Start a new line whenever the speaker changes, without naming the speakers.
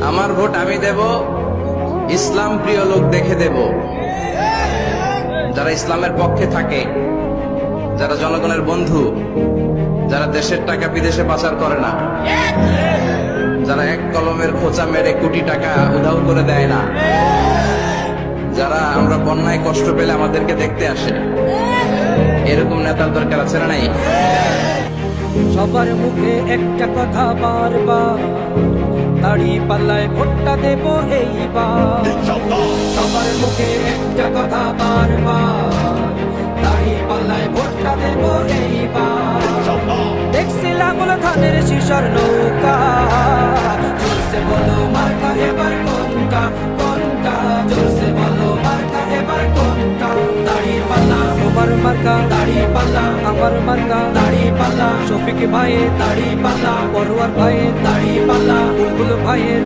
আমার ভোট আমি দেব, ইসলাম প্রিয় লোক দেখে দেব, যারা ইসলামের পক্ষে থাকে, যারা জনগণের বন্ধু, যারা দেশের টাকা বিদেশে পাচার করে না, যারা এক কলমের খোঁচা মেরে কোটি টাকা উধাও করে দেয় না, যারা আমরা বন্যায় কষ্ট পেলে আমাদেরকে দেখতে আসে, এরকম নেতার দরকার আছে না নাই?
সবার মুখে একটা কথা বারবার, দাড়ি পাল্লায় ভোটটা দেব এইবার। সবার মুখে একটা কথা বারবার, দাড়ি পাল্লায় ভোটটা দেব এইবার। দেখছি লাঙ্গল ধানের শিশর নৌকা, জোরসে বলো মার্কা এবার কোনটা কোনটা, জোরসে বলো মার্কা এবার কোনটা। দাড়ি পাল্লা তোমার মার্কা, দাড়ি পাল্লা আমার মার্কা, দাড়ি পাল্লা শফিক ভাইয়ের দাড়ি পাল্লা, পরোয়ার ভাইয়ের দাড়ি পাল্লা, বুলবুল ভাইয়ের